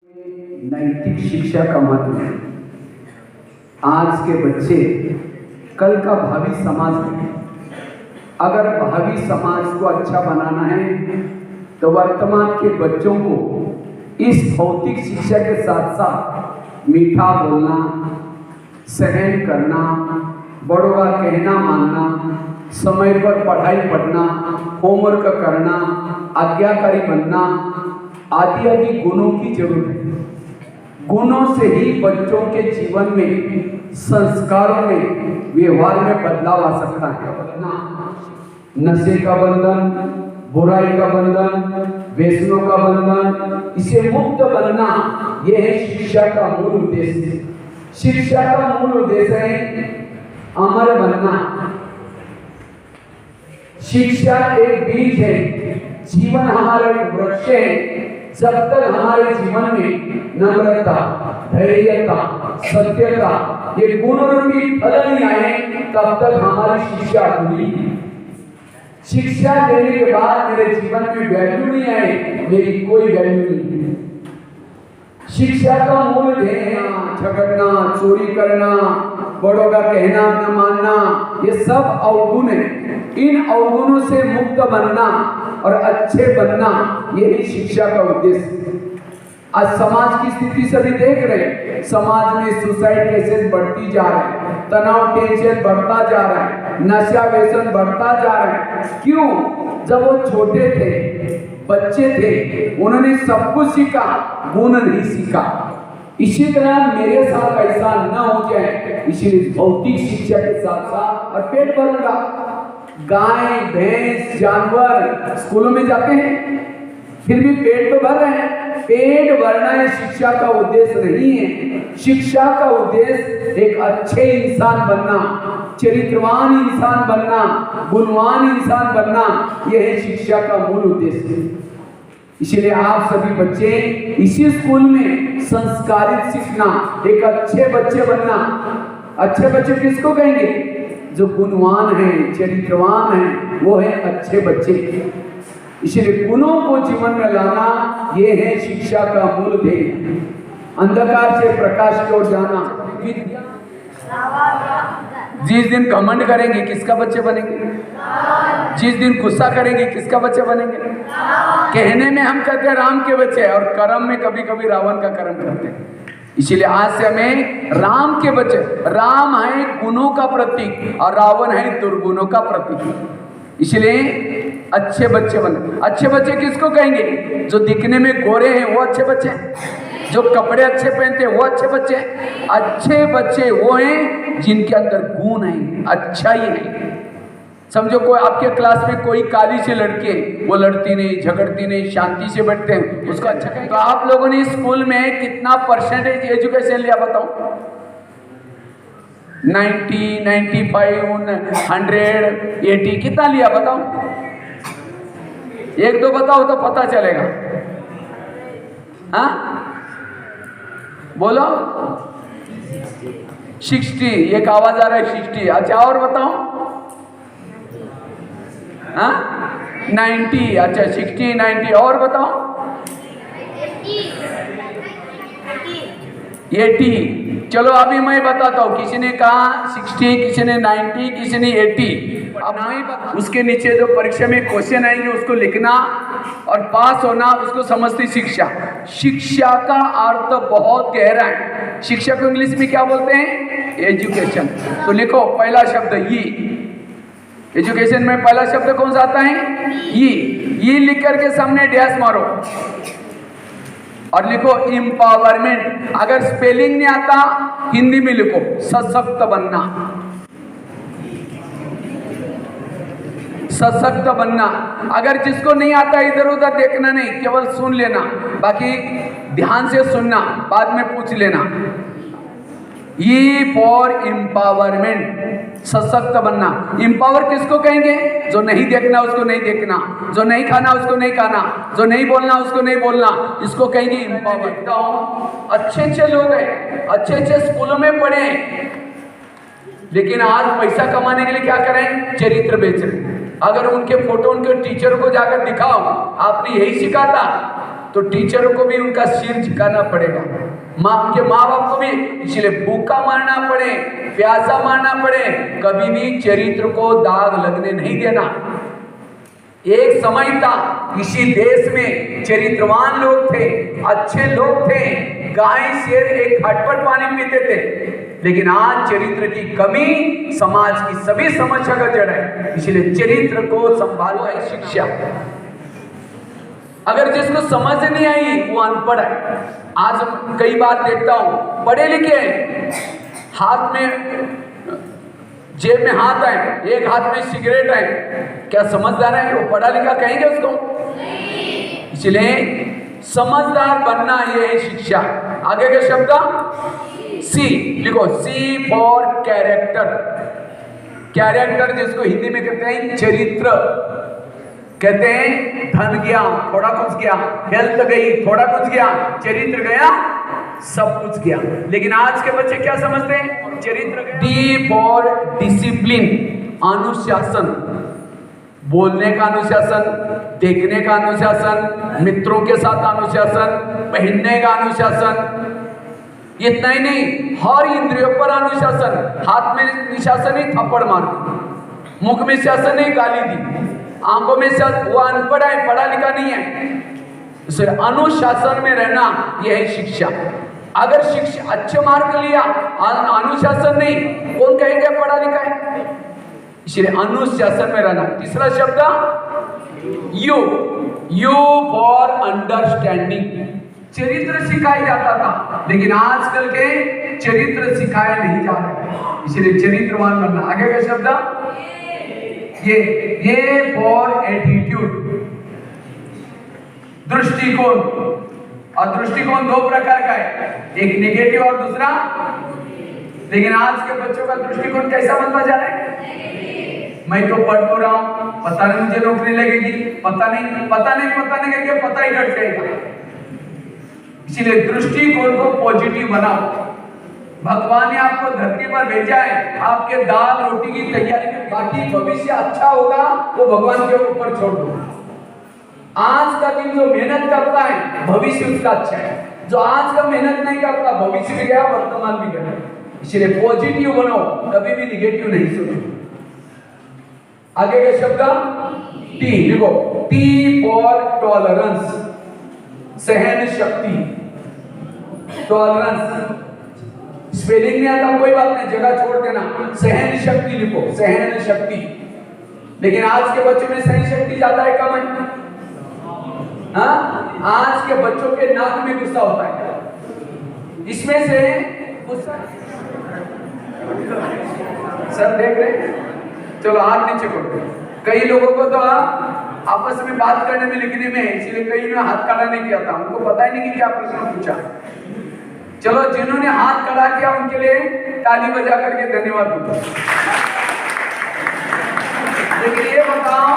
नैतिक शिक्षा का महत्व। आज के बच्चे कल का भावी समाज है। अगर भावी समाज को अच्छा बनाना है तो वर्तमान के बच्चों को इस भौतिक शिक्षा के साथ साथ मीठा बोलना, सहन करना, बड़ों का कहना मानना, समय पर पढ़ाई पढ़ना, होमवर्क करना, आज्ञाकारी बनना आदि आदि गुणों की जरूरत है। गुणों से ही बच्चों के जीवन में, संस्कारों में, व्यवहार में बदलाव आ सकता है। नशे का बंधन, बुराई का बंधन, व्यसनों का बंधन, इसे मुक्त बनना, यह है शिक्षा का मूल उद्देश्य। शिक्षा का मूल उद्देश्य है अमर बनना। शिक्षा एक बीज है, जीवन हमारा एक वृक्ष है। जब तक हमारे जीवन में नम्रता, धैर्यता, सत्यता ये गुण रूपी फल नहीं आए तब तक हमारी शिक्षा अधूरी है। शिक्षा देने के बाद मेरे जीवन में वैल्यू नहीं आए, मेरी कोई वैल्यू नहीं है। शिक्षा का मूल देना, झगड़ना, चोरी करना, बड़ों का कहना न मानना, ये सब अवगुण है। इन अवगुणों से मुक्त बनना और अच्छे बनना, यही शिक्षा का उद्देश्य। आज समाज की स्थिति सभी देख रहे हैं। समाज में सुसाइड केसेस बढ़ती जा रहे हैं, तनाव टेंशन बढ़ता जा रहा है, नशा व्यसन बढ़ता जा रहा है। क्यों? जब वो छोटे थे, बच्चे थे, उन्होंने सब कुछ सीखा, गुण नहीं सीखा। इसी तरह मेरे साथ ऐसा न हो जाए, इसीलिए भौतिक शिक्षा के साथ साथ और पेट भरूंगा। गाय, भैंस, जानवर स्कूलों में जाते हैं, फिर भी पेट तो भर रहे हैं। पेट भरना ये शिक्षा का उद्देश्य नहीं है। शिक्षा का उद्देश्य एक अच्छे इंसान बनना, चरित्रवान इंसान बनना, गुणवान इंसान बनना, यह है शिक्षा का मूल उद्देश्य। इसलिए आप सभी बच्चे इसी स्कूल में संस्कारित सीखना, एक अच्छे बच्चे बनना। अच्छे बच्चे किसको कहेंगे? जो गुणवान है, चरित्रवान है, वो है अच्छे बच्चे। इसलिए गुणों को जीवन में लाना, ये है शिक्षा का मूल ध्येय। अंधकार से प्रकाश की ओर जाना। जिस दिन घमंड करेंगे किसका बच्चे बनेंगे? जिस दिन गुस्सा करेंगे किसका बच्चे बनेंगे? कहने में हम कहते हैं राम के बच्चे, और कर्म में कभी कभी रावण का कर्म करते हैं। इसीलिए आज से हमें राम के बच्चे, राम है गुणों का प्रतीक और रावण है दुर्गुणों का प्रतीक। इसलिए अच्छे बच्चे बने। अच्छे बच्चे किसको कहेंगे? जो दिखने में गोरे हैं वो अच्छे बच्चे, जो कपड़े अच्छे पहनते हैं वो अच्छे बच्चे। अच्छे बच्चे वो हैं जिनके अंदर गुण है, अच्छाई है। समझो कोई आपके क्लास में कोई काली सी लड़की है, वो लड़ती नहीं, झगड़ती नहीं, शांति से बैठते हैं, उसको अच्छा कहेंगे। तो आप लोगों ने स्कूल में कितना परसेंटेज एजुकेशन लिया बताओ? 90, 95, 100, 80 कितना लिया बताओ? एक दो बताओ तो पता चलेगा। हाँ बोलो। 60, एक आवाज आ रहा है 60। अच्छा और बताओ? हाँ 90। अच्छा 60, 90 और बताओ? 80। चलो अभी मैं बताता हूँ। किसी ने कहा 60, किसी ने 90, किसी ने 80। अब मैं बता, उसके नीचे जो परीक्षा में क्वेश्चन आएंगे उसको लिखना और पास होना, उसको समझती शिक्षा। शिक्षा का अर्थ बहुत गहरा है। शिक्षा को इंग्लिश में क्या बोलते हैं? एजुकेशन। तो लिखो पहला शब्द ये। एजुकेशन में पहला शब्द कौन सा आता है? ये लिख करके सामने डैश मारो और लिखो एम्पावरमेंट। अगर स्पेलिंग नहीं आता हिंदी में लिखो सशक्त बनना। सशक्त बनना। अगर जिसको नहीं आता इधर उधर देखना नहीं, केवल सुन लेना, बाकी ध्यान से सुनना, बाद में पूछ लेना। ई फॉर एम्पावरमेंट, सशक्त बनना। एम्पावर किसको कहेंगे? जो नहीं देखना उसको नहीं देखना, जो नहीं खाना उसको नहीं खाना, जो नहीं बोलना उसको नहीं बोलना, इसको कहेंगे एम्पावर। अच्छे अच्छे लोग हैं, अच्छे अच्छे स्कूलों में पढ़े, लेकिन आज पैसा कमाने के लिए क्या करें? चरित्र बेच रहे। अगर उनके फोटो उनके टीचर को जाकर दिखाओ, आपने यही सीखा था, तो टीचरों को भी उनका सिर झुकाना पड़ेगा, उनके माँ बाप को भी। इसलिए भूखा मारना पड़े, प्यासा मारना पड़े, कभी भी चरित्र को दाग लगने नहीं देना। एक समय था इसी देश में चरित्रवान लोग थे, अच्छे लोग थे, गाय शेर एक घाट पर पानी पीते थे। लेकिन आज चरित्र की कमी समाज की सभी समस्या का जड़ है। इसलिए चरित्र को संभालो है शिक्षा। अगर जिसको समझ नहीं आई वो अनपढ़ है। आज कई बार देखता हूं पढ़े लिखे हाथ में, जेब में हाथ है, एक हाथ में सिगरेट है, क्या समझदार है? वो पढ़ा लिखा कहेंगे उसको? इसलिए समझदार बनना ये है शिक्षा। आगे के शब्द सी लिखो, सी फॉर कैरेक्टर। कैरेक्टर जिसको हिंदी में कहते हैं चरित्र। कहते हैं धन गया थोड़ा कुछ गया, हेल्थ गई थोड़ा कुछ गया, चरित्र गया सब कुछ गया। लेकिन आज के बच्चे क्या समझते हैं? चरित्र गया। डी फॉर डिसिप्लिन, अनुशासन। बोलने का अनुशासन, देखने का अनुशासन, मित्रों के साथ अनुशासन, पहनने का अनुशासन। इतना ही नहीं, हर इंद्रियों पर अनुशासन। हाथ में निशासन ही थप्पड़ मार, मुख में शासन ही गाली दी, आंखों में शासन। वो अनपढ़ है, पढ़ा लिखा नहीं है। इसलिए अनुशासन में रहना यह है शिक्षा। अगर शिक्षा अच्छे मार्क लिया, अनुशासन नहीं, कौन कहेंगे पढ़ा लिखा है? इसलिए अनुशासन में रहना। तीसरा शब्द यू, यू फॉर अंडरस्टैंडिंग। चरित्र सिखाया जाता था, लेकिन आजकल के चरित्र सिखाए नहीं जा रहे। इसलिए चरित्रवान बनना। आगे का शब्द ये फॉर एटीट्यूड, दृष्टिकोण। और दृष्टिकोण दो प्रकार का है, एक नेगेटिव और दूसरा। लेकिन आज के बच्चों का दृष्टिकोण कैसा बनता जा रहा है? मैं तो पढ़ तो रहा हूं, पता नहीं मुझे नौकरी लगेगी, पता नहीं करके पता ही घट जाएगा। इसलिए दृष्टिकोण को पॉजिटिव बनाओ। भगवान ने आपको धरती पर भेजा है आपके दाल रोटी की तैयारी में, बाकी भविष्य अच्छा होगा वो भगवान के ऊपर छोड़ दो। आज का दिन जो मेहनत करता है भविष्य उसका अच्छा है, जो आज का मेहनत नहीं करता भविष्य भी गया, वर्तमान भी गया। इसलिए पॉजिटिव बनो, कभी भी निगेटिव नहीं सोचो। आगे के शब्द टी लिखो, टी फॉर टॉलरेंस, सहन शक्ति। टॉलरेंस स्पेलिंग नहीं आता कोई बात नहीं, जगह छोड़ देना, सहन शक्ति लिखो, सहन शक्ति। लेकिन आज के बच्चों में सहन शक्ति ज्यादा है कम है? हाँ, आज के बच्चों के नाक में गुस्सा होता है। इसमें से गुस्सा सर देख रहे, चलो हाथ नीचे करो। कई लोगों को तो आपस में बात करने में लिखने में है, इसलिए कई ने हाथ खड़ा नहीं किया था, उनको पता ही नहीं कि क्या प्रश्न पूछा। चलो जिन्होंने हाथ खड़ा किया उनके लिए ताली बजा करके धन्यवाद दो। लेकिन ये बताओ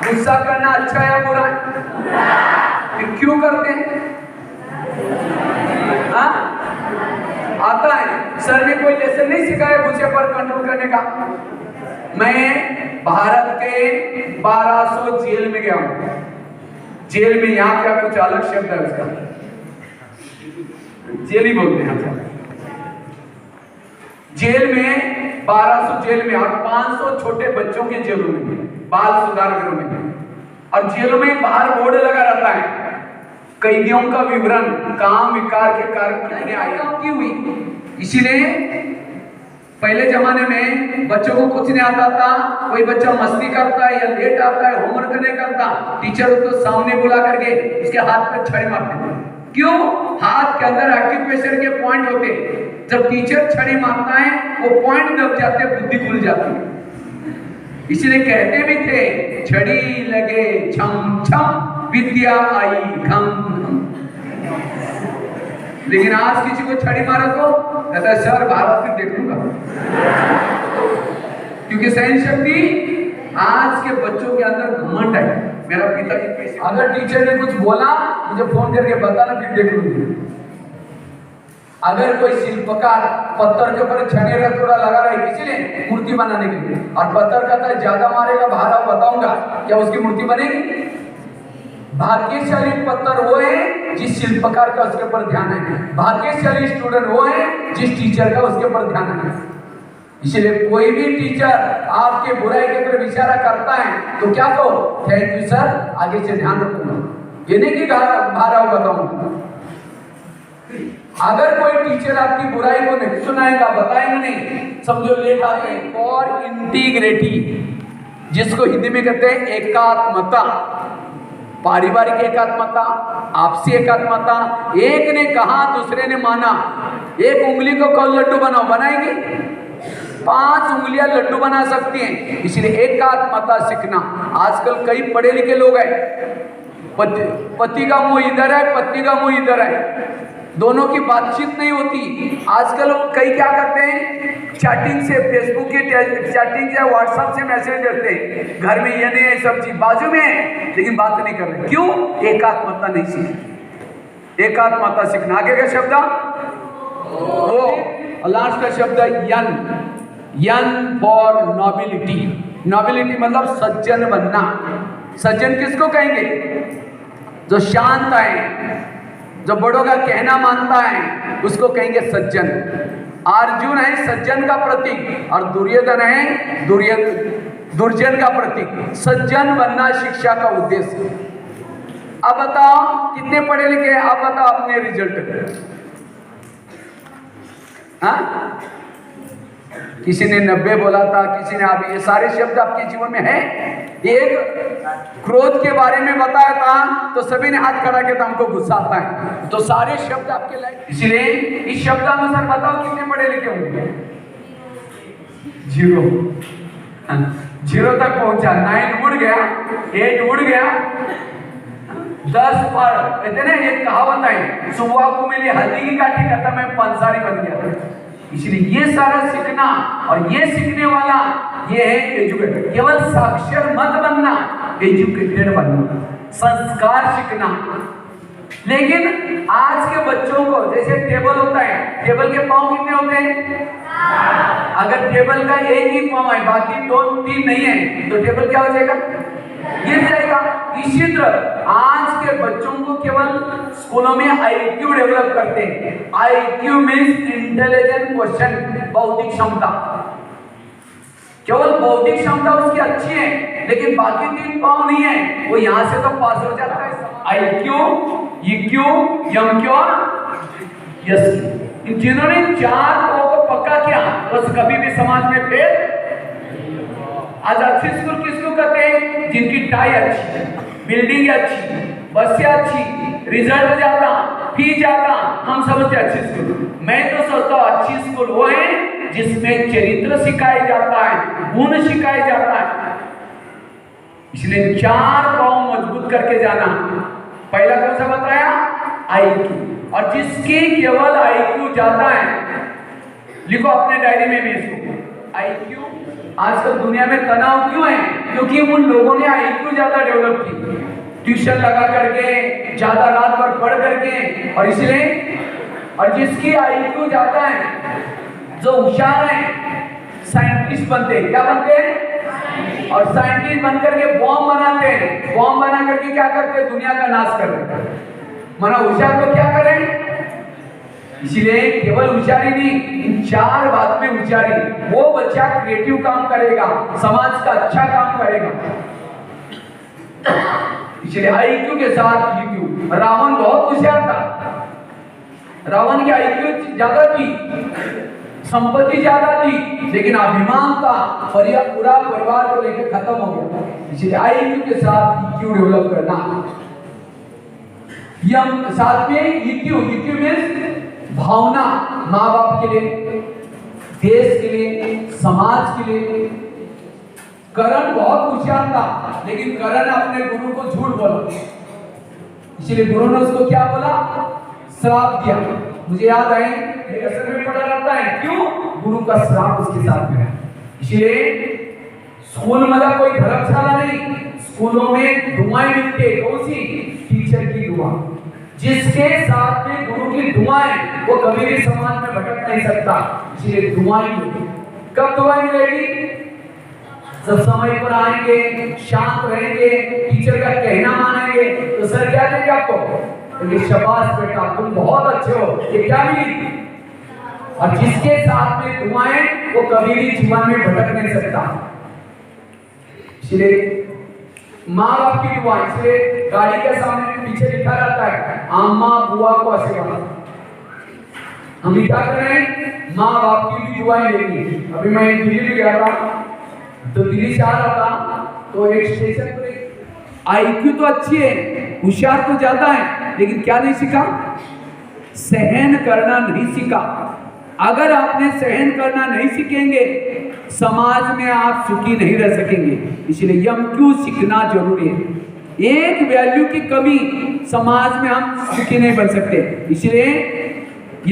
गुस्सा करना अच्छा है या बुरा है? फिर क्यों करते हैं? आता है, सर ने कोई लेसन नहीं सिखाया गुस्से पर कंट्रोल करने का। मैं भारत के 1200 जेल में गया हूं। जेल में यहाँ क्या कुछ अलग शब्द है उसका, जेल ही बोलते हैं। जेल में 1200 जेल में और 500 छोटे बच्चों के जेलों में, बाल सुधार गृह में। और जेलों में बाहर बोर्ड लगा रहता है, कैदियों का विवरण, काम विकार के कारण की हुई। इसीलिए पहले जमाने में बच्चों को कुछ नहीं आता था, कोई बच्चा मस्ती करता है या लेट आता है, होमवर्क नहीं करता, टीचर उसको सामने बुला करके उसके हाथ पे छड़ी मारते थे। क्यों? हाथ के अंदर एक्यूप्रेशर के पॉइंट होते, जब टीचर छड़ी मारता है वो पॉइंट दब जाते, बुद्धि खुल जाती है। इसलिए कहते भी थे छड़ी लगे छम छम विद्या आई घम घम। लेकिन आज किसी को छड़ी मारा तो कहता है सर भारत में देख लूंगा, क्योंकि सहन शक्ति आज के बच्चों के अंदर घमंड है। मेरा पिताजी अगर टीचर ने कुछ बोला मुझे फोन करके बताना, फिर देख लूंगी। अगर कोई शिल्पकार पत्थर के ऊपर छड़ी का थोड़ा लगा रहा है किसी ने मूर्ति बनाने के लिए, और पत्थर का ज्यादा मारेगा बाहर बताऊंगा, क्या उसकी मूर्ति बनेगी? भाग्यशाली पत्थर वो है जिस शिल्पकार का उसके ऊपर ध्यान है, भाग्यशाली स्टूडेंट वो है जिस टीचर का उसके ऊपर ध्यान है। इसलिए कोई भी टीचर आपके बुराई की तरफ इशारा करता है तो क्या कहो, थैंक यू सर, आगे से ध्यान रखूंगा, ये नहीं कि बाहर बताऊंगा। अगर कोई टीचर आपकी बुराई को नहीं सुनाएगा, बताएंगे नहीं, समझो लेट आते हैं। फॉर इंटीग्रिटी, जिसको हिंदी में कहते हैं एकात्मता, पारिवारिक एकात्मता, आपसी एकात्मता। एक ने कहा दूसरे ने माना, एक उंगली को कौन लड्डू बनाओ, बनाएंगे? 5 उंगलियां लड्डू बना सकती हैं। इसलिए एकात्मता सीखना। आजकल कई पढ़े लिखे लोग हैं, पति का मुंह इधर है, पत्नी का मुंह इधर है, दोनों की बातचीत नहीं होती। आजकल कई क्या करते हैं, चैटिंग से, फेसबुक की चैटिंग से, व्हाट्सएप से मैसेज देते हैं, घर में ये नहीं है, सब चीज बाजू में है लेकिन बात नहीं कर रहे। क्यों? एकात्मता नहीं सीखी। एकात्मता सीखना। आगे का शब्द ओ, लास्ट का शब्द यन, यन फॉर नॉबिलिटी। नॉबिलिटी मतलब सज्जन बनना। सज्जन किसको कहेंगे? जो शांत है, जो बड़ों का कहना मानता है, उसको कहेंगे सज्जन। अर्जुन है सज्जन का प्रतीक और दुर्योधन है दुर्जन का प्रतीक। सज्जन बनना शिक्षा का उद्देश्य। अब बताओ कितने पढ़े लिखे हैं? अब बताओ अपने रिजल्ट। हाँ, किसी ने 90 बोला था, किसी ने अभी, ये सारे शब्द आपके जीवन में है। एक क्रोध के बारे में बताया था तो सभी ने हाथ खड़ा किया था, हमको गुस्सा आता है, तो सारे शब्द आपके लायक। इसलिए इस शब्द अनुसार बताओ कितने पढ़े लिखे होंगे? 0 तक पहुंचा, 9 उड़ गया, 8 उड़ गया, 10 पर कहते ना, एक कहावत है, सुबह को मिली हल्दी की काठी, कहता मैं पंसारी बन गया। इसलिए ये सारा सीखना, और ये सीखने वाला ये है एजुकेटेड। केवल साक्षर मत बनना, एजुकेटेड बनना, संस्कार सीखना। लेकिन आज के बच्चों को, जैसे टेबल होता है, टेबल के पांव कितने होते हैं? अगर टेबल का एक ही पांव है, बाकी 2-3 नहीं है, तो टेबल क्या हो जाएगा? गिर जाएगा। इसी तरह आज के बच्चों को केवल स्कूलों में आईक्यू डेवलप करते हैं। आईक्यू मीन्स इंटेलिजेंट क्वेश्चन, बौद्धिक क्षमता। केवल बौद्धिक क्षमता उसकी अच्छी है, लेकिन बाकी 3 पाँव नहीं है, वो यहां से तो पास हो जाता है। आईक्यू, ईक्यू, एमक्यू और एसक्यू, जिन्होंने 4 पाँव को पक्का किया, बस कभी भी समाज में फेल। आज अच्छी स्कूल किसको कहते हैं? जिनकी टाई अच्छी, बिल्डिंग अच्छी, बसें अच्छी, रिजल्ट ज्यादा, फी ज्यादा, हम समझते अच्छी स्कूल। मैं तो सोचता हूँ अच्छी स्कूल वो है जिसमें चरित्र सिखाया जाता है, गुण सिखाया जाता है। इसलिए 4 पाँव मजबूत करके जाना। पहला कौन सा बताया? आईक्यू। और जिसकी केवल आईक्यू ज्यादा है, लिखो अपने डायरी में भी इसको, आईक्यू। आजकल दुनिया में तनाव क्यों है? क्योंकि उन लोगों ने आईक्यू ज्यादा डेवलप की, ट्यूशन लगा करके, ज्यादा रात भर पढ़ करके, और इसलिए, और जिसकी आईक्यू ज्यादा है, जो होशियार है, साइंटिस्ट बनते हैं। क्या बनते हैं? और साइंटिस्ट बनकर के बॉम्ब बनाते हैं। बॉम्ब बना करके क्या करते हैं? दुनिया का नाश करते हैं। मना होशियार तो क्या करें? इसलिए केवल होशियारी नहीं, इन 4 बात में होशियारी। वो बच्चा क्रिएटिव काम करेगा, समाज का अच्छा काम करेगा। इसलिए आईक्यू के साथ ईक्यू। रावण बहुत होशियार था, रावण की आईक्यू ज्यादा थी, संपत्ति ज्यादा थी, लेकिन अभिमान था, पूरा परिवार को लेकर खत्म हो गया। इसलिए आईक्यू के साथ ईक्यू डेवलप करना। यम साथ में ईक्यू, ईक्यू मींस भावना, माँ बाप के लिए, देश के लिए, समाज के लिए। करण बहुत होशियार था, लेकिन करण अपने गुरु को झूठ बोला, इसलिए गुरु ने उसको क्या बोला? श्राप दिया। मुझे याद है, एक असर में पढ़ा रहता है, क्यों? गुरु का श्राप उसके साथ में है। इसलिए स्कूल मतलब कोई धर्मशाला नहीं, स्कूलों में दुआएं मिलती है। कौन सी? टीचर की दुआ। जिसके साथ में गुरु की दुआएं, वो कभी भी समाज में भटक नहीं सकता। इसलिए दुआएं मिलेगी। कब दुआएं मिलेगी? जब समय पर आएंगे, शांत रहेंगे, टीचर का कहना मानेंगे, तो तो सर क्या देंगे आपको? तो शाबाश बेटा तुम बहुत अच्छे हो, ये क्या मिली? और जिसके साथ में दुआएं वो कभी भी जीवन में भटक नहीं सकता। इसलिए माँ बाप की दुआ, इसलिए गाड़ी के सामने पीछे लिखा रहता है अम्मा बुआ को आशीर्वाद। हम क्या कर रहे हैं? माँ बाप की भी दुआएं लेंगे। अभी मैं दिल्ली में गया था, तो दिल्ली से आ रहा था, तो एक स्टेशन पर आईक्यू तो अच्छी है, होशियार तो ज्यादा है, लेकिन क्या नहीं सीखा? सहन करना नहीं सीखा। अगर आपने सहन करना नहीं सीखेंगे, समाज में आप सुखी नहीं रह सकेंगे। इसलिए एमक्यू सीखना जरूरी है। एक वैल्यू की कमी समाज में हम सुखी नहीं बन सकते, इसलिए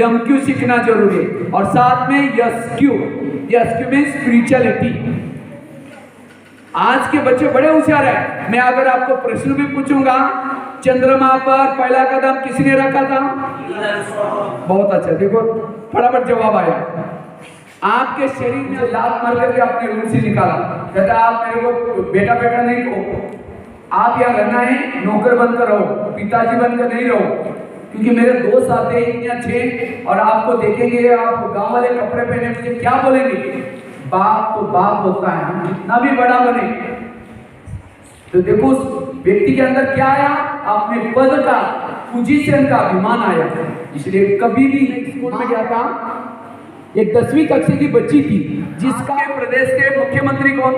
एमक्यू सीखना जरूरी है। और साथ में एसक्यू, एसक्यू में स्पिरिचुअलिटी। आज के बच्चे बड़े होशियार हैं। मैं अगर आपको प्रश्न भी पूछूंगा, चंद्रमा पर पहला कदम किसने रखा था? बहुत अच्छा, देखो फटाफट जवाब आया। आपके शरीर में लात मार करके आपने रूम से निकाला, कहता आप मेरे को बेटा बेटा नहीं कहो, आप यहाँ रहना है, नौकर बनकर रहो, पिताजी बनकर नहीं रहो। क्योंकि मेरे दोस्त आते हैं इतने अच्छे, और आपको देखेंगे आप गांव वाले कपड़े पहने, मुझे क्या बोलेंगे? बाप तो बाप होता है, हम जितना भी बड़ा बने। तो देखो उस व्यक्ति के अंदर क्या आया? अपने पद का, पोजीशन का अभिमान आया। इसलिए कभी भी स्कूल में गया था, एक 10वीं कक्षा की बच्ची थी, जिसका प्रदेश के मुख्यमंत्री कौन?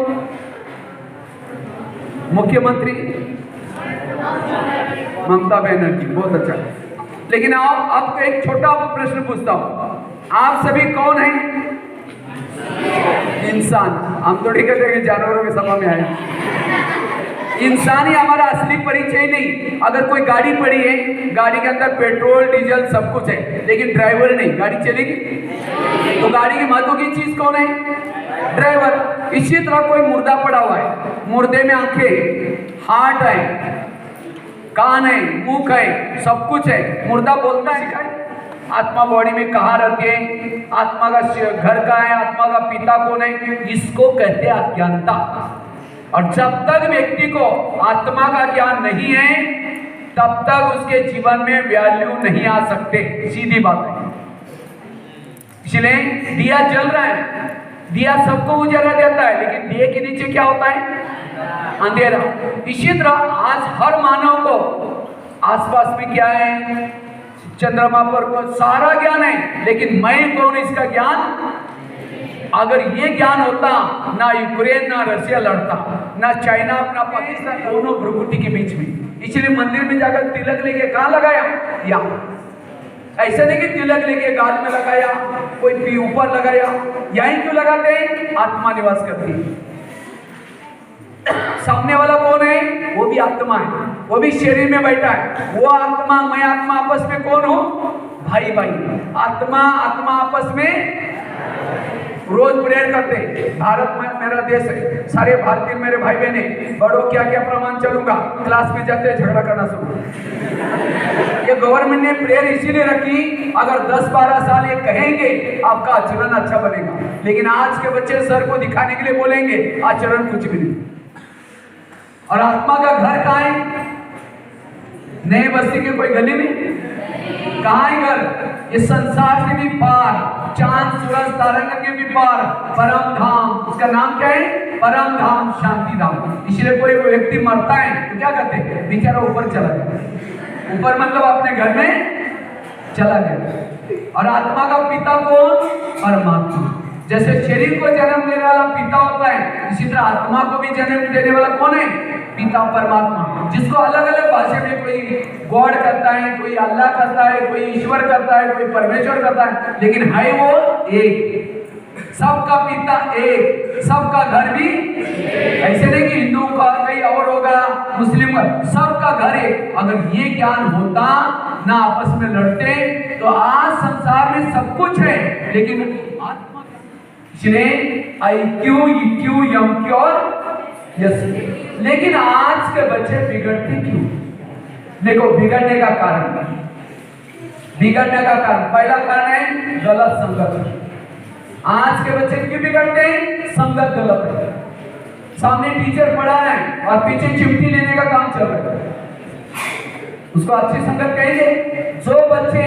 मुख्यमंत्री ममता बनर्जी, बहुत अच्छा। लेकिन आप एक छोटा प्रश्न पूछता हूं, आप सभी कौन हैं? इंसान। हम तो ठीक कहते हैं जानवरों के सभा में आए। इंसान ही हमारा असली परिचय नहीं। अगर कोई गाड़ी पड़ी है, गाड़ी के अंदर पेट्रोल डीजल सब कुछ है, लेकिन ड्राइवर नहीं, गाड़ी चलेगी? तो गाड़ी की महत्व की चीज कौन है? ड्राइवर। इसी तरह कोई मुर्दा पड़ा हुआ है, मुर्दे में आंखें, हार्ट है, कान है, मुख है, सब कुछ है, मुर्दा बोलता है। आत्मा बॉडी में कहाँ रहती है? आत्मा का घर कहाँ है? आत्मा का पिता कौन है? इसको कहते हैं अज्ञानता। और जब तक व्यक्ति को आत्मा का ज्ञान नहीं है, तब तक उसके जीवन में वैल्यू नहीं आ सकते, सीधी बात है। इसलिए दिया जल रहा है, दिया सबको उजाला देता है, लेकिन दिए के नीचे क्या होता है? अंधेरा। इसी तरह आज हर मानव को आसपास में क्या है? चंद्रमा पर को सारा ज्ञान है, लेकिन मैं कौन इसका ज्ञान? अगर ये ज्ञान होता, ना यूक्रेन ना रशिया लड़ता, ना चाइना ना पाकिस्तान, दोनों भ्रुकुटी के बीच में। इसलिए मंदिर में जाकर तिलक लेके कहाँ लगाया? यहाँ। ऐसा नहीं कि तिलक लेके गाल में लगाया, कोई ऊपर लगाया। यहीं क्यों लगाते हैं? आत्मा निवास करती है। सामने वाला कौन है? वो भी आत्मा है, वो भी शरीर में बैठा है। वो आत्मा, मैं आत्मा आपस में कौन हो? भाई भाई। आत्मा आत्मा आपस में रोज प्रेयर करते हैं। भारत में मेरा देश है, सारे भारतीय मेरे भाई बहन है। बड़ों क्या क्या प्रमाण चलूंगा, क्लास में जाते हैं झगड़ा करना शुरू। ये गवर्नमेंट ने प्रेयर इसीलिए रखी, अगर 10-12 साल ये कहेंगे आपका आचरण अच्छा बनेगा। लेकिन आज के बच्चे सर को दिखाने के लिए बोलेंगे, आचरण कुछ भी नहीं। और आत्मा का घर कहाँ है? नए बस्ती के कोई गली में? कहाँ है घर? ये संसार से भी पार, चांद सूरज तारंग के भी पार, परम धाम। उसका नाम क्या है? परम धाम, शांति धाम। इसलिए कोई व्यक्ति मरता है तो क्या करते हैं? बेचारा ऊपर चला गया। ऊपर मतलब अपने घर में चला गया। और आत्मा का पिता कौन? परमात्मा। जैसे शरीर को जन्म देने वाला पिता होता है, इसी तरह आत्मा को भी जन्म देने वाला कौन है? पिता परमात्मा। जिसको अलग अलग भाषा में कोई गॉड करता है, कोई अल्लाह करता है, कोई ईश्वर करता है, कोई परमेश्वर करता है, लेकिन है वो एक। सबका पिता एक, सबका घर भी ऐसे नहीं कि हिंदू का कहीं और होगा, मुस्लिम का, सबका घर एक। अगर ये ज्ञान होता, ना आपस में लड़ते, तो आज संसार में सब कुछ है, लेकिन आत्मा। इसलिए IQ, EQ, MQ और यस। लेकिन आज के बच्चे बिगड़ते क्यों? देखो बिगड़ने का कारण, पहला कारण है गलत संगत। आज के बच्चे क्यों बिगड़ते हैं? संगत गलत है। सामने टीचर पढ़ा रहा है और पीछे चिमटी लेने का काम चल रहा है। उसको अच्छी संगत कहेंगे। जो बच्चे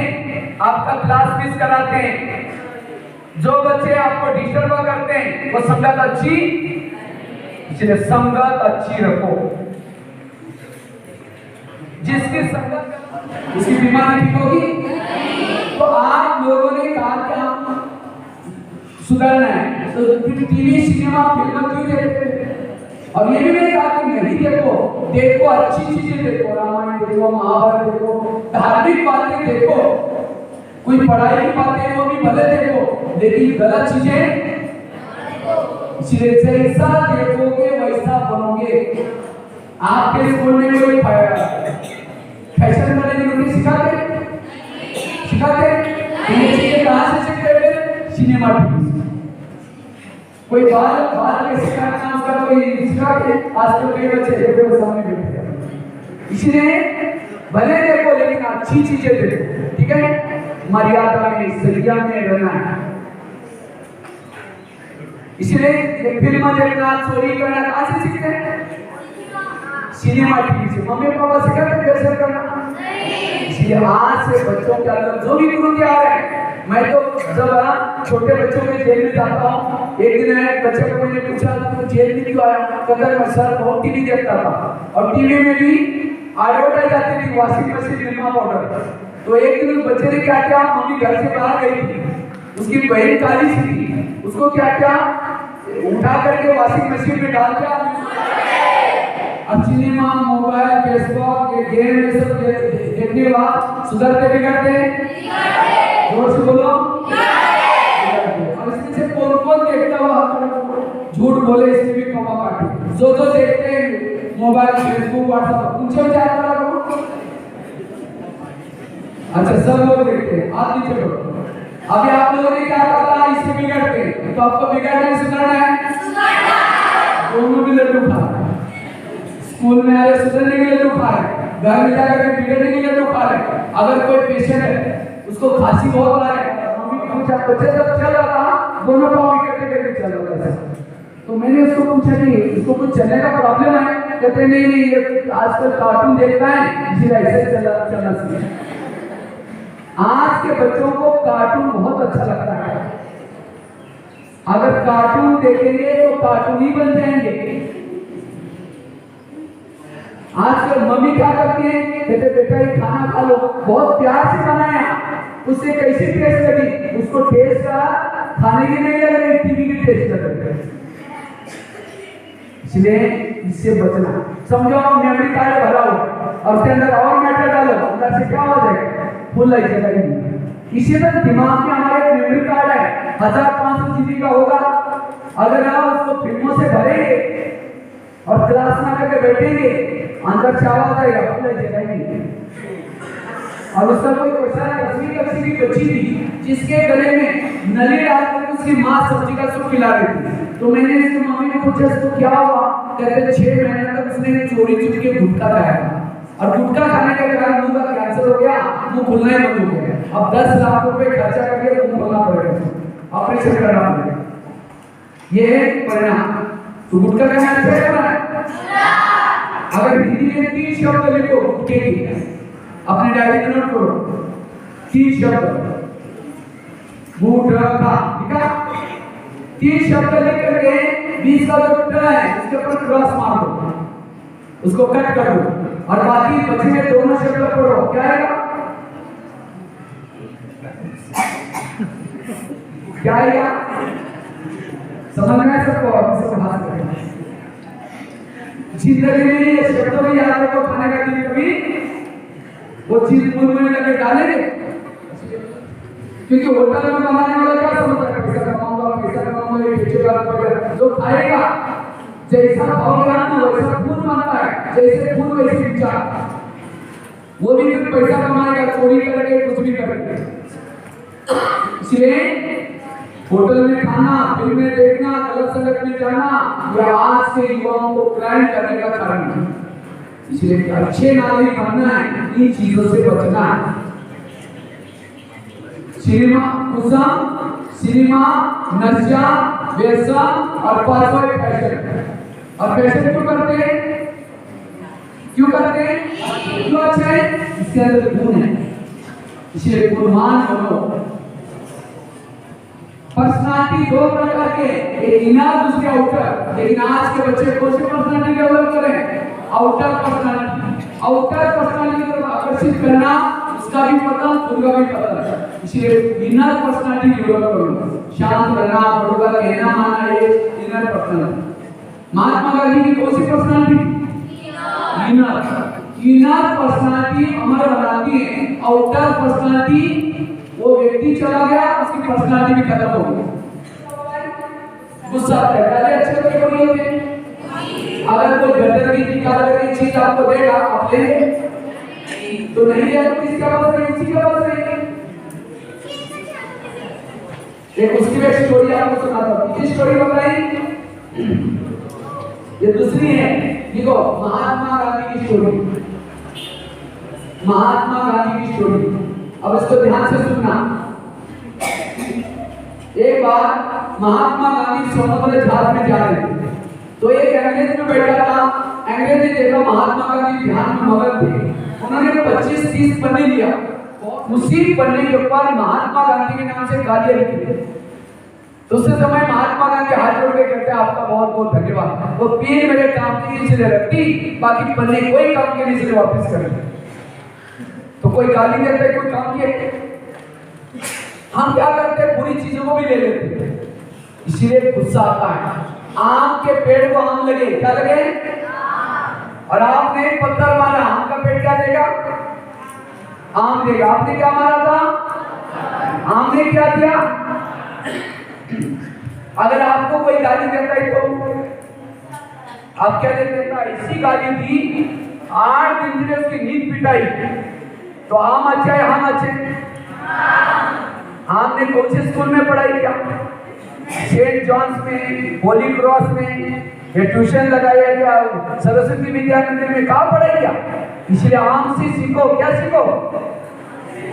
आपका क्लास मिस कराते हैं, जो बच्चे आपको डिस्टर्ब करते हैं, वो संगत अच्छी, इसलिए संगत अच्छी रखो। जिसकी संगत उसकी बीमारी ठीक होगी। तो आप लोगों ने कहा कि हम सुधरना है, तो टीवी सिनेमा फिल्म क्यों देखते हैं? और ये भी नहीं कहा कि नहीं देखो, देखो अच्छी चीजें देखो, रामायण देखो, महाभारत देखो, धार्मिक बातें देखो, कोई पढ़ाई की बातें वो भी भले देखो, लेकिन गलत चीजें इसलिए जैसा देखोगे वैसा बनोगे। आपके स्कूल में कोई फैशन वाले लोग सिखाते ये चीजें कहाँ से सीखते हैं? सिनेमा टीवी से। कोई बात में सिखाना उसका कोई सिखाते, आजकल कई बच्चे देखो सामने बैठे हैं। इसलिए भले देखो लेकिन अच्छी चीजें देखो, ठीक है? मर्यादा में, संज्ञा में रहना है। इसलिए फिल्म देखना, चोरी करना कहाँ से सीखते हैं? सिनेमा टीवी से। मम्मी पापा सिखाते कैसे करना? इसलिए आज से बच्चों के अंदर जो भी गुरु आ रहे हैं, मैं तो जब छोटे बच्चों के जेल में जाता हूँ, एक दिन एक बच्चे को मैंने पूछा तो जेल में क्यों आया? कहता मैं सर बहुत टीवी देखता था और टीवी में भी एडवर्टाइज आती थी वॉशिंग मशीन, निरमा पाउडर। तो एक दिन उस बच्चे ने क्या किया, मम्मी घर से बाहर गई थी, उसकी बहन काली सी थी, उसको क्या किया, उठा करके वॉशिंग मशीन में डाल दिया। अब सिनेमा, मोबाइल, फेसबुक, ये गेम, ये सब देखने के बाद सुधरते बिगड़ते? जोर से बोलो। और इसमें से कौन देखता हुआ झूठ बोले, इसमें भी कमा काटे। जो देखते हैं मोबाइल, फेसबुक, व्हाट्सएप, उनसे विचार करो। अच्छा सब लोग देखते हैं, आप नीचे करो। अभी आप लोगों ने क्या कहा, इससे बिगड़ते, तो आपको बिगड़ना है सुधरना है? दोनों भी लड्डू खा रहे, स्कूल में आ रहे सुधरने के लिए लड्डू खा रहे, घर में जाकर बिगड़ने के लिए लड्डू खा रहे। अगर कोई पेशेंट है उसको खांसी बहुत आ रहा है, मम्मी को पूछा बच्चे जब चल रहा था दोनों पाँव इकट्ठे करके चल रहा था, तो मैंने उसको पूछा कि इसको कुछ चलने का प्रॉब्लम है? कहते नहीं ये आजकल कार्टून देखता है इसलिए ऐसे चलना सीखा। आज के बच्चों को कार्टून बहुत अच्छा लगता है। अगर कार्टून देखेंगे तो कार्टून ही बन जाएंगे। आजकल मम्मी क्या करती है, कहते बेटा ये खाना खा लो, बहुत प्यार से बनाया, उससे कैसी टेस्ट लगी, उसको टेस्ट का खाने की नहीं लग रही, टीवी की टेस्ट लग रही। इसलिए इससे बचना। समझो मेमोरी कार्ड भरा हो और उसके अंदर और मैटर डालो, अंदर से क्या हो जाएगा, फुल लाइट जलेगी। इसी तरह दिमाग में हमारे मेमोरी कार्ड है 1500 GB का होगा, अगर आप उसको फिल्मों से भरेंगे और क्लास में करके बैठेंगे, अंदर से आवाज आएगा, फुल लाइट जलेगी। और उसका कोई क्वेश्चन है, 10वीं कक्षा की बच्ची थी जिसके गले में नली डालकर उसकी माँ सब्जी का सूप खिला रही थी। तो मैंने इसकी मम्मी को पूछा इसको क्या हुआ? कहते 6 महीने तक उसने चोरी चुरी के गुटखा खाया और गुटखा खाने के कारण मुंह का कैंसर हो गया, मुंह खुलना ही बंद हो गया। अब 10 लाख रुपए खर्चा करके मुंह खोलना पड़ेगा, ऑपरेशन करना पड़ेगा। ये है परिणाम। तो गुटखा खाना अच्छा करना है। अगर हिंदी में 3 शब्द लिखो गुटखे की, अपने डायरी में नोट करो, 3 शब्द गुटखा, ठीक है? 3 शब्द लिख करके 20 का जो ट है उसके ऊपर क्रॉस मार दो, उसको कट कर दो और बाकी बचे हुए दोनों शब्द पढ़ो। क्या आएगा? क्या आएगा? समझ में सबको? सब हाथ करें। जिंदगी में ये शब्दों में याद रखो, खाने का दिन कभी वो चीज मुंह में लगे डालेंगे, क्योंकि होटल में कमाने वाला क्या समझता है, पैसा कमाऊंगा ये बेचेगा, जो खाएगा जैसा भाव ना वैसा खून मांगता है, जैसे खून वैसे विचार। वो भी पैसा कमाएगा, चोरी करके कुछ भी करेगा। इसलिए होटल में खाना, फिल्में देखना, गलत संगत में जाना, यह आज के युवाओं को क्राइम करने का कारण है। इसलिए अच्छे नागरिक बनना है, इन चीजों से बचना है। सिनेमा, नशा, व्यसन और पासवर्ड फैशन। और फैशन क्यों करते हैं? क्यों अच्छा है? इसके अंदर गुण है, इसलिए गुणवान बनो। पर्सनालिटी दो प्रकार के, एक इनर दूसरे आउटर। लेकिन आज के बच्चे कौन सी पर्सनालिटी डेवलप करें? Outer personality. आउटर पर्सनालिटी को आकर्षित करना उसका भी पता, खुद का भी पता, इसलिए इनर पर्सनालिटी डेवलप करो। शांत रहना, बड़ों का कहना मानना, ये इनर पर्सनालिटी। महात्मा गांधी की कौन सी पर्सनालिटी? इनर पर्सनालिटी अमर बनाती है। आउटर पर्सनालिटी, वो व्यक्ति चला गया, उसकी पर्सनालिटी भी खत्म हो गई। गुस्सा करना अच्छे तो कोई होते हैं। अगर कोई गटर की निकाल चीज आपको देगा, आप लेंगे तो नहीं है, तो किसका पास है? उसी के पास है। एक उसकी एक स्टोरी आपको सुनाता हूँ। किस स्टोरी बताई? ये दूसरी है, देखो महात्मा गांधी की स्टोरी। महात्मा गांधी की स्टोरी, अब इसको ध्यान से सुनना। एक बार महात्मा गांधी समुद्र जहाज में जा रहे थे, तो एक अंग्रेज में बैठा था। अंग्रेज ने देखा महात्मा गांधी ध्यान में मगन थे, उन्होंने 25-30 पन्ने लिया। उसी पन्ने के ऊपर महात्मा गांधी के नाम से गालियां लिखी। तो उस समय महात्मा गांधी हाथ जोड़ के कहते हैं, आपका बहुत बहुत धन्यवाद, वो पेन मेरे काम के लिए इसलिए रखती, बाकी पन्ने कोई काम के लिए इसलिए वापस कर। तो कोई गाली देता है, कोई काम किए, हम क्या करते हैं? बुरी चीजों को भी ले लेते हैं, इसीलिए गुस्सा आता है। आम के पेड़ को आम लगे, क्या लगे? और आपने पत्थर मारा, आम का पेड़ क्या देगा? आम देगा। आपने क्या मारा था? आम ने क्या दिया? अगर आपको कोई गाली देता है तो आप क्या देता? इसी गाली दी, 8 दिन से उसकी नींद पिटाई, तो आम अच्छा है? हम अच्छे? आम ने कौन से स्कूल में पढ़ाई किया? सेंट जॉन्स में, होली क्रॉस में, ये ट्यूशन लगाया गया, सरस्वती विद्या मंदिर में, कहाँ पढ़ाई किया? इसलिए आम से सीखो। क्या सीखो?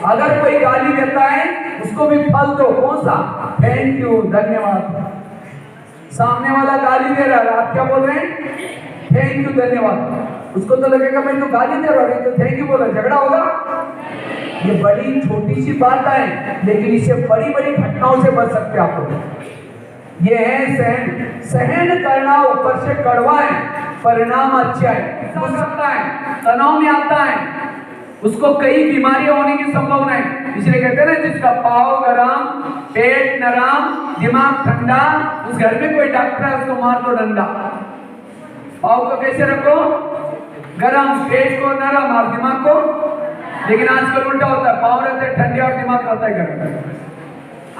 अगर कोई गाली देता है उसको भी फल दो। कौन सा? थैंक यू, धन्यवाद। सामने वाला गाली दे रहा है, आप क्या बोल रहे हैं? थैंक यू, धन्यवाद। उसको तो लगेगा मैं तो गाली दे रहा हूँ, तो थैंक यू बोला, झगड़ा होगा। ये बड़ी छोटी सी बात है, लेकिन इससे बड़ी बड़ी घटनाओं से बच सकते हैं आप लोग। ये है सहन। सहन करना ऊपर से कड़वा है, परिणाम अच्छा है। हो सकता है तनाव में आता है, उसको कई बीमारियां होने की संभावना है। इसलिए कहते हैं ना, जिसका पाव गरम, पेट नरम, दिमाग ठंडा, उस घर में कोई डॉक्टर है, उसको मार दो डंडा। पाव को कैसे रखो? गरम, पेट को नरम और दिमाग को। लेकिन आजकल उल्टा होता है, पाव रहते हैं ठंडे और दिमाग रहता है गर्म।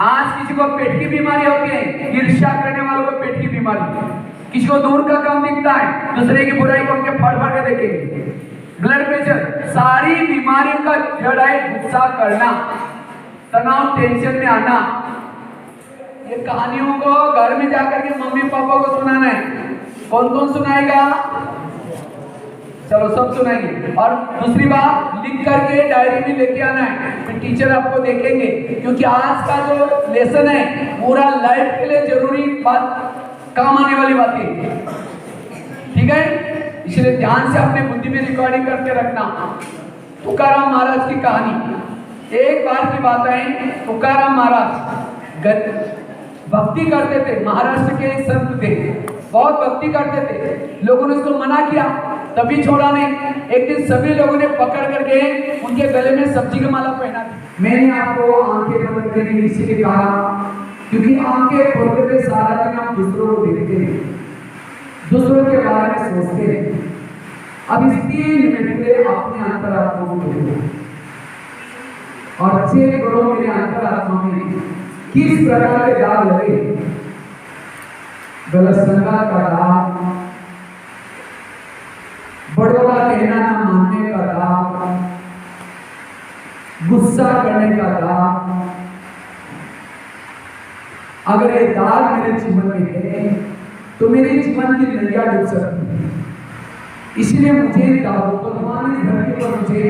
आज किसी को पेट की बीमारी होती है, ईर्ष्या करने वालों को पेट की बीमारी। किसी को दूर का काम दिखता है, दूसरे की बुराई को उनके फड़ फड़ के देखेंगे। ब्लड प्रेशर, सारी बीमारियों का जड़ है गुस्सा करना, तनाव, टेंशन में आना। ये कहानियों को घर में जाकर के मम्मी पापा को सुनाना है। कौन कौन सुनाएगा? चलो सब सुनाएंगे। और दूसरी बात, लिख करके डायरी में लेके आना है, फिर टीचर आपको देखेंगे, क्योंकि आज का जो लेसन है पूरा लाइफ के लिए जरूरी बात, काम आने वाली बातें, ठीक है। इसलिए ध्यान से अपने बुद्धि में रिकॉर्डिंग करके रखना। तुकाराम महाराज की कहानी, एक बार की बात है। तुकाराम महाराज भक्ति करते थे, महाराष्ट्र के एक संत थे, बहुत भक्ति करते थे। लोगों ने उसको मना किया, तभी छोड़ा नहीं। एक दिन सभी लोगों ने पकड़ करके उनके गले में सब्जी की माला पहना दी। मैंने आपको आंखें बंद करने के लिए इसीलिए कहा, क्योंकि आंखें खोलते हुए सारा दिन आप दूसरों को देखते हैं, दूसरों के बारे में सोचते हैं। अब इस 3 मिनट में अपने अंतरात्मा को खोलो और चेक करो मेरे अंतरात्मा में किस प्रकार के दाग लगे। गलत संगत का दाग, बड़ों का कहना न मानने का दाग, गुस्सा करने का दाग। अगर ये दाग मेरे जीवन में है तो मेरे जीवन की नैया डूब सकती है। इसलिए मुझे दागों को, भगवान इस धरती पर मुझे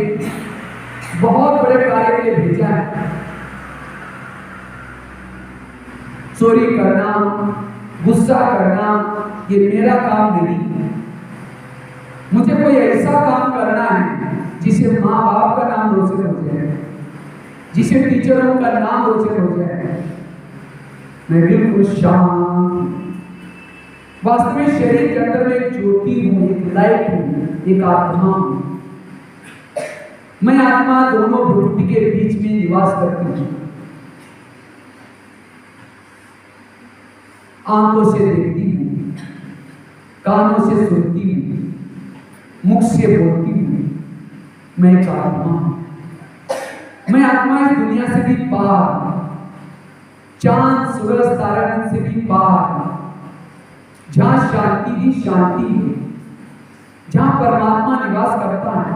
बहुत बड़े कार्य के लिए भेजा है। चोरी करना, गुस्सा करना, ये मेरा काम नहीं। मुझे कोई ऐसा काम करना है जिसे माँ बाप का रोशन हो जाए, जिसे टीचरों का नाम रोशन हो जाए। मैं बिल्कुल शांत, वास्तव में शरीर के अंदर में एक ज्योति हूँ, एक लाइट हूँ, एक आत्मा हूँ। मैं आत्मा दोनों प्रवृत्ति के बीच में निवास करती हूँ। आंखों से देखती हूँ, कानों से सुनती हूँ, मुख से बोलती हूँ। मैं एक आत्मा हूँ। मैं आत्मा इस दुनिया से भी पार, चांद सूरज तारा से भी पार, जहां शांति ही शांति है, जहां परमात्मा निवास करता है,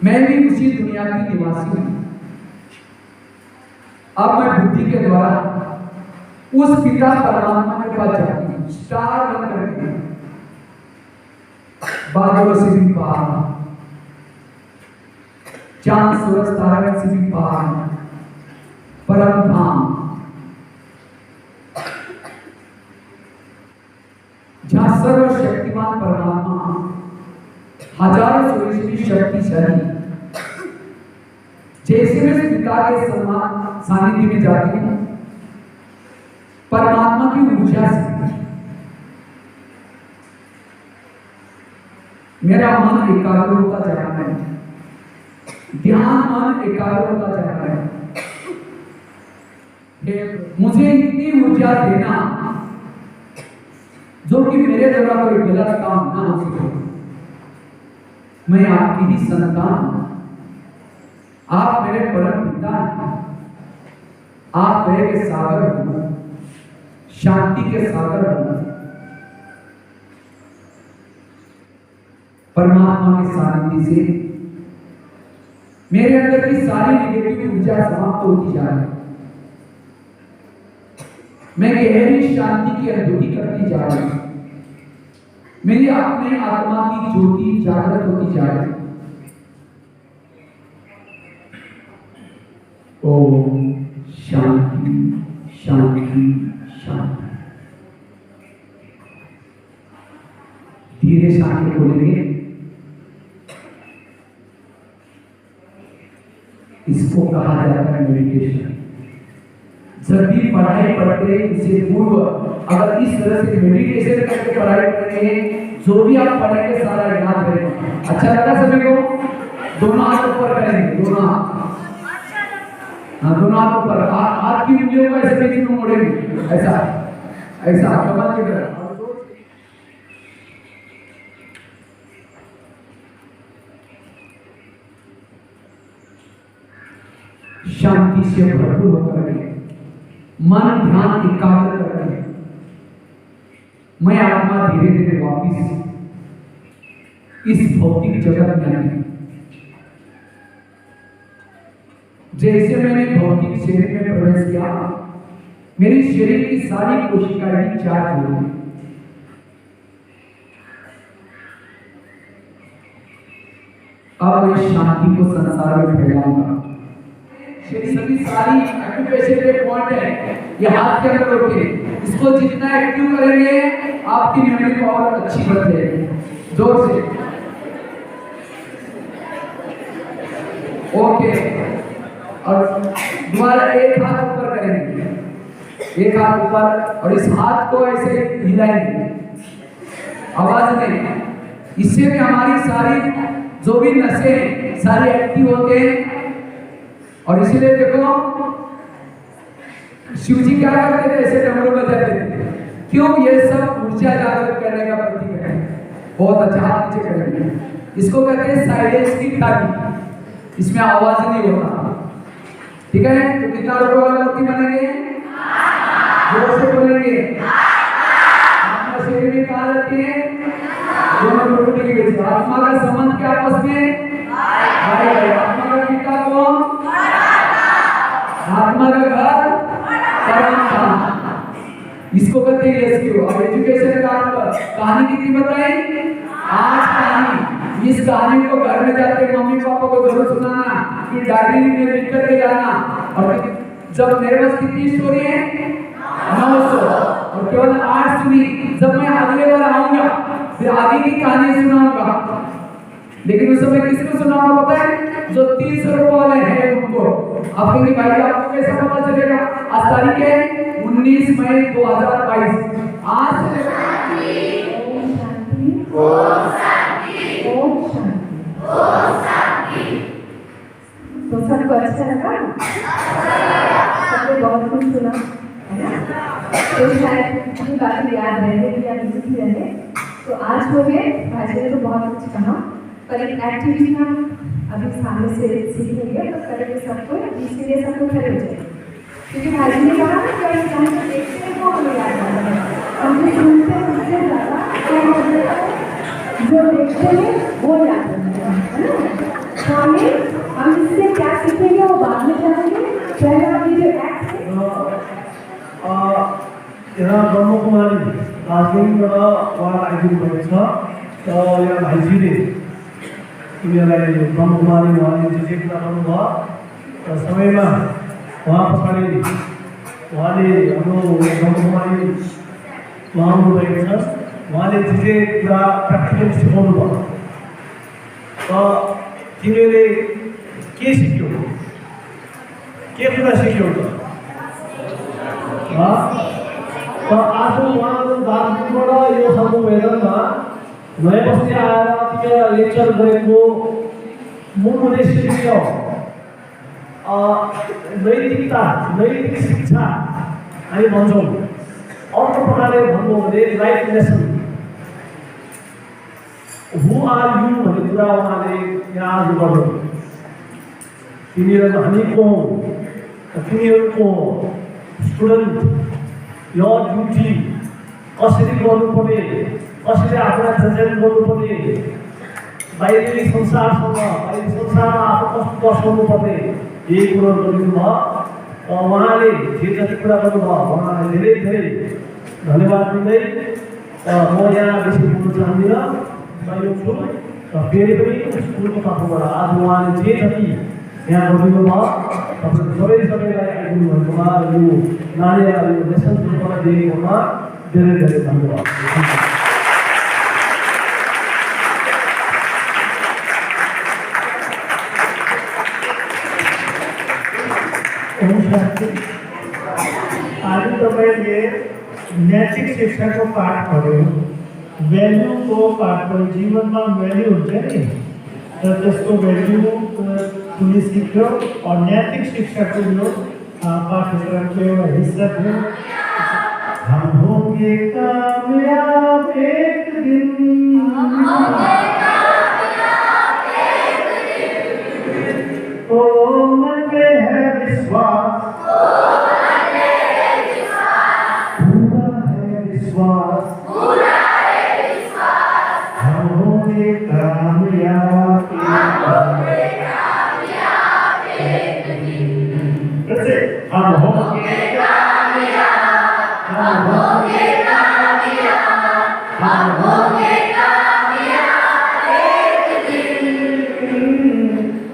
मैं भी उसी दुनिया की निवासी हूं। अब मैं बुद्धि के द्वारा उस पिता परमात्मा के पास जाती हूँ, स्टार बन करके, बादलों से भी पार, चांद सूरज तारा से भी पार, परम धाम, जहां सर्वशक्तिमान परमात्मा हजारों सूर्य की शक्तिशाली, जैसे मैं पिता के समान सानिध्य में जाती हूँ, परमात्मा की ऊर्जा से मेरा मन एकाग्र होता जा रहा है, ध्यान मन एकाग्र होता जा रहा है। मुझे इतनी ऊर्जा देना जो कि मेरे द्वारा कोई गलत काम ना हो सके। मैं आपकी ही संतान हूं, आप मेरे परम पिता हैं, आप दया के सागर हो, शांति के सागर हो। परमात्मा के सानिध्य से मेरे अंदर की सारी नेगेटिव ऊर्जा समाप्त होती जा रही है। मैं गहरी शांति की अनुभूति करती जा रही हूं। मेरी अपने आत्मा की ज्योति जागृत होती जा रही है। ओम शांति शांति शांति। धीरे शांति बोलेंगे। इसको कहा जाता है मेडिटेशन। जब भी पढ़ाई पढ़ते हैं इससे पूर्व अगर इस तरह से मेडिटेशन करके पढ़ाई करेंगे, जो भी आप पढ़ेंगे सारा याद रहेगा। अच्छा लगा सभी को? दोनों हाथ ऊपर करेंगे, दोनों हाथ, हाँ दोनों हाथ ऊपर। हाथ की उंगलियों को ऐसे बीच में मोड़ेंगे, ऐसा ऐसा कमर की तरह। शांति से भरपूर होकर मन ध्यान एकाग्र करके मैं आत्मा धीरे धीरे वापिस इस भौतिक जगत में आई। जैसे मैंने भौतिक शरीर में प्रवेश किया, मेरी शरीर की सारी कोशिकाएं चार्ज हो गई। अब मैं शांति को संसार में फैलाऊंगा। सभी सारी एक्टिवेशन के पॉइंट है ये हाथ के अंदर होते हैं। इसको जितना एक्टिव करेंगे आपकी मेमोरी पावर अच्छी बढ़ जाएगी। जोर से ओके। और दोबारा एक हाथ ऊपर करेंगे, एक हाथ ऊपर, और इस हाथ को ऐसे हिलाएंगे आवाज में। इससे भी हमारी सारी जो भी नसें सारी एक्टिव होते हैं। और इसीलिए देखो शिव जी क्या करते थे, ऐसे डमरू बजाते थे। क्यों? ये सब ऊर्जा जागृत करने का प्रतीक है। बहुत अच्छा, हाथ नीचे करेंगे। इसको कहते हैं साइलेंस की थाली, इसमें आवाज नहीं होता। ठीक है? तो कितना रुपए वाला मूर्ति बनेंगे? जोर से बोलेंगे। आत्मा शरीर में कहाँ रहती है? दोनों प्रकृति के बीच। आत्मा का संबंध क्या आपस में? भाई। आत्मा का पिता कौन? आत्मा का घर परमात्मा। इसको कहते हैं रेस्क्यू। अब एजुकेशन का कहानी कितनी बताई? 8 कहानी। इस कहानी को घर में जाते मम्मी पापा को जरूर सुनाना, कि डायरी में लिख करके जाना। और जब मेरे पास कितनी स्टोरी है? 900, और केवल 8 सुनी। जब मैं अगले बार आऊंगा फिर आगे की कहानी सुनाऊंगा। लेकिन उस समय किसको सुना होगा पता है? जो 30 रुपए वाले हैं उनको। आप कहेंगे भाई आपको कैसे पता चलेगा? आज तारीख है 19 मई 2022। आज तो सबको अच्छा लगा? सबने बहुत कुछ सुना है ना? तो शायद अपनी बातें याद रहे या नहीं रहे। तो आज हो गए, भाजी ने तो बहुत कुछ कहा, पर एक एक्टिविटी हम अभी सामने से सीखेंगे तो करेंगे सबको, इसके लिए सबको खड़े हो जाए। क्योंकि भाजी ने कहा ना कि हम जहाँ देखते हैं वो हमें याद आता है, हमने सुनते हैं उससे ज़्यादा जो देखते हैं वो याद आता है ना? तो हम इससे क्या सीखेंगे वो बाद में जानेंगे। पहले हम ये जो एक्ट है यहाँ ब्रह्मकुमारी दार्जिलिङबाट उहाँ आइदिनुभएको छ। र यहाँ भाइजीले उनीहरूलाई ब्रह्मकुमारी उहाँले जे कुरा गर्नुभयो र समयमा उहाँ पछाडि उहाँले हाम्रो ब्रह्मकुमारी उहाँहरू भएको छ। उहाँले जे कुरा प्र्याक्टिकल सिकाउनु भयो। र तिमीले के सिक्यौ? के कुरा सिक्यौ त? आज उहाँहरू दार्जिलिङबाट यो खालको मैदानमा नयाँ बस्ती आएर त्यहाँ लेक्चर गरेको मूल उद्देश्य के हो? नैतिकता, नैतिक शिक्षा हामी भन्छौँ। अर्को प्रकारले भन्नु हो भने life lesson, who are you भन्ने कुरा उहाँले यहाँ आज गर्नु। तिमीहरू हामी को हौ? तिमीहरूको स्टुडेन्ट योर ड्युटी कसरी गर्नुपर्ने, कसरी आफूलाई प्रेजेन्ट गर्नुपर्ने, बाहिरी संसारसँग, बाहिरी संसारमा आफू कस्तो दर्शाउनुपर्ने, यही कुरोहरू गरिदिनुभयो। उहाँले जे जति कुरा गर्नुभयो उहाँलाई धेरै धेरै धन्यवाद दिँदै म यहाँ बेसी बोल्न चाहदिनँ। म यो छु र फेरि पनि स्कुलको तर्फबाट आज उहाँले जे जति यहाँ गरिदिनु भयो, तपाईँ सबैलाई आइदिनु भएकोमा, यो नानीहरूलाई यो लेसन दिनुलाई दिएकोमा धेरै धेरै धन्यवाद। आज तपाईँले नैतिक शिक्षाको पाठ पढ्यो, भ्याल्युको पाठ पढ्यो। जीवनमा भ्याल्यु हुन्छ नि, र त्यसको भ्याल्यु कुनै सिक्यो। और नैतिक शिक्षाको यो पाठ्यक्रमको एउटा हिस्सा थियो। हम होंगे कामयाब एक दिन, ओ मन में है विश्वास, पूरा है विश्वास, हम होंगे कामयाब एक दिन। कैसे? हम होंगे कामयाब, हम होंगे कामयाब, हम होंगे कामयाब एक दिन।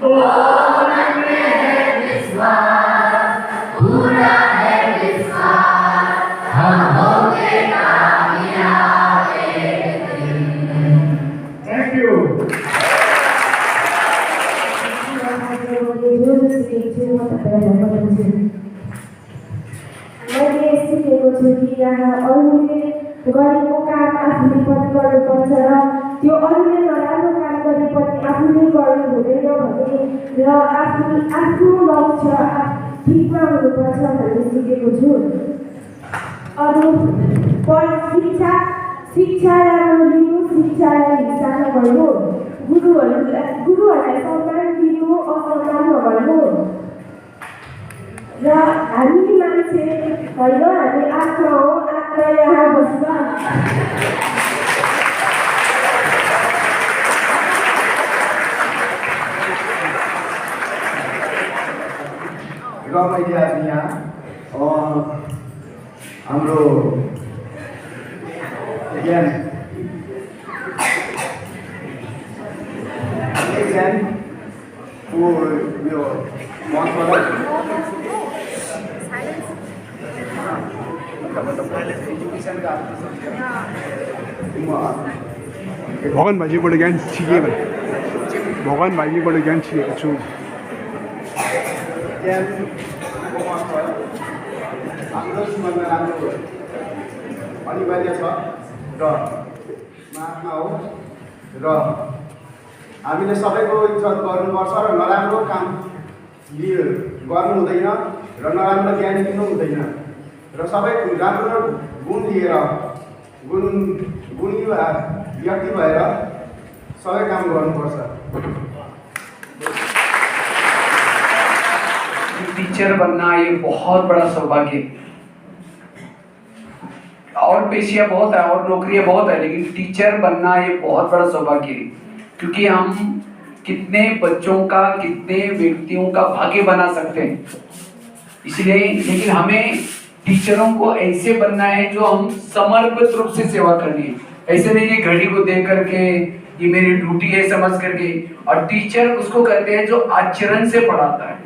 ओ मन में है विश्वास, पूरा है विश्वास, हम होंगे कामयाब एक दिन। Thank you. मैले सिकेको छु कि यहाँ अरूले गरेको काम आफूले पनि गर्नुपर्छ र त्यो अरूले नराम्रो काम गरे पनि आफूले गर्नु हुँदैन भने र आफ्नो लक्ष्य ठिकमा हुनुपर्छ भन्ने सिकेको छु। अरू शिक्षा राम्रो लिनु, शिक्षालाई हिस्सा नगर्नु, गुरुहरूलाई सम्मान दिनु, असम्मान नगर्नु। र हामी मान्छे होइन, हामी आत्मा हो, आत्मा यहाँ बस्छ। र मैले आज यहाँ हाम्रो एकजनाको यो मञ्चबाट भगवान भाजीबाट ज्ञान सिकेँ भने भगवान भाइजीबाट ज्ञान सिकेको छु। ज्ञान हाम्रो जीवनमा राम्रो अनिवार्य छ र महात्मा हो र हामीले सबैको इज्जत गर्नुपर्छ र नराम्रो काम गर्नु हुँदैन र नराम्रो ज्ञान लिनु हुँदैन र सबै राम्रो गुण लिएर गुणी व्यक्ति भएर सबै काम गर्नुपर्छ। टीचर बनना ये बहुत बड़ा सौभाग्य है। और पेशियां बहुत है और नौकरियां बहुत है, लेकिन टीचर बनना ये बहुत बड़ा सौभाग्य है, क्योंकि हम कितने बच्चों का, कितने व्यक्तियों का भाग्य बना सकते हैं। इसलिए लेकिन हमें टीचरों को ऐसे बनना है जो हम समर्पित रूप से सेवा करनी है। ऐसे नहीं कि घड़ी को देख करके ये मेरी ड्यूटी है समझ करके। और टीचर उसको कहते हैं जो आचरण से पढ़ाता है।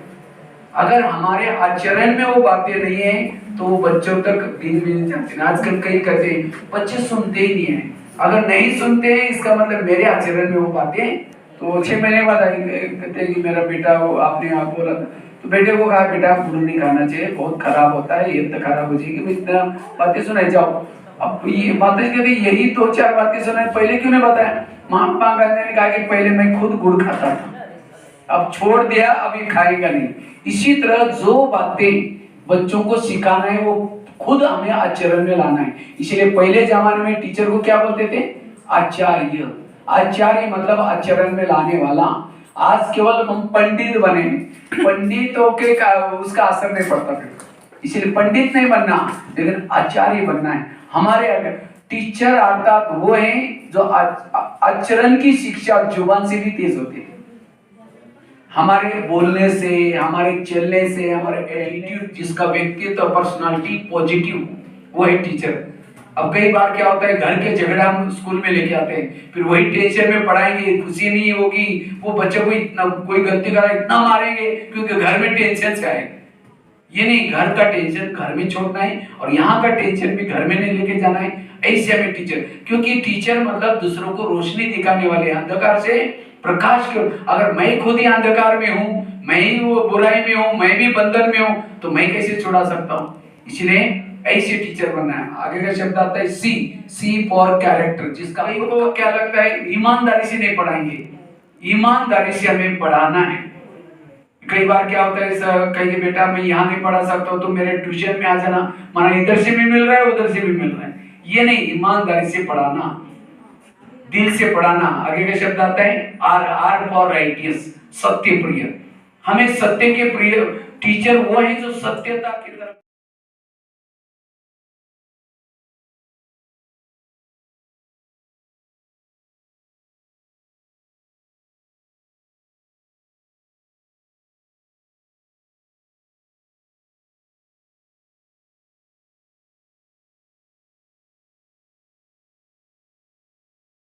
अगर हमारे आचरण में वो बातें नहीं है तो वो बच्चों तक दिन में जाते हैं। आजकल कई कहते हैं बच्चे सुनते ही नहीं है। अगर नहीं सुनते हैं इसका मतलब मेरे आचरण में वो बातें। तो 6 महीने बाद कहते हैं कि मेरा बेटा, वो आपने आप बोला था, तो बेटे को कहा बेटा गुड़ नहीं खाना चाहिए, बहुत खराब होता है, ये तो खराब हो जाएगी, इतना बातें सुनाई जाओ। अब ये बातें कहते यही 2-4 बातें सुनाई, पहले क्यों नहीं बताया? महात्मा गांधी ने कहा कि पहले मैं खुद गुड़ खाता था, अब छोड़ दिया, अब ये खाएगा नहीं। इसी तरह जो बातें बच्चों को सिखाना है वो खुद हमें आचरण में लाना है। इसलिए पहले जमाने में टीचर को क्या बोलते थे? आचार्य। आचार्य मतलब आचरण में लाने वाला। आज केवल हम पंडित बने, पंडितों के उसका असर नहीं पड़ता फिर। इसलिए पंडित नहीं बनना, लेकिन आचार्य बनना है। हमारे अगर टीचर अर्थात वो है जो आचरण की शिक्षा जुबान से भी तेज होती है। हमारे बोलने से, हमारे चलने से, हमारे एटीट्यूड, जिसका व्यक्तित्व पर्सनालिटी पॉजिटिव, वो है टीचर। अब कई बार क्या होता है, घर के झगड़ा हम स्कूल में लेके आते हैं, फिर वही टेंशन में पढ़ाएंगे, खुशी नहीं होगी, वो बच्चे को इतना कोई गलती करा इतना मारेंगे क्योंकि घर में टेंशन से आए। ये नहीं, घर का टेंशन घर में छोड़ना है और यहाँ का टेंशन भी घर में नहीं लेके जाना है। ऐसे हमें टीचर, क्योंकि टीचर मतलब दूसरों को रोशनी दिखाने वाले, अंधकार से प्रकाश के। अगर मैं खुद ही अंधकार में हूँ, मैं ही वो बुराई में हूँ, मैं भी बंधन में हूँ, तो मैं कैसे छुड़ा सकता हूँ? इसलिए ऐसे टीचर बनना है। आगे का शब्द आता है सी फॉर कैरेक्टर, जिसका को क्या लगता है, ईमानदारी से नहीं पढ़ाएंगे, ईमानदारी से हमें पढ़ाना है। कई बार क्या होता है, कहिए बेटा मैं यहाँ नहीं पढ़ा सकता हूँ तो मेरे ट्यूशन में आ जाना, माना इधर से भी मिल रहा है उधर से भी मिल रहा है। ये नहीं, ईमानदारी से पढ़ाना, दिल से पढ़ाना। आगे का शब्द आता है आर फॉर राइटियस, सत्य प्रिय। हमें सत्य के प्रिय टीचर वो है जो सत्यता के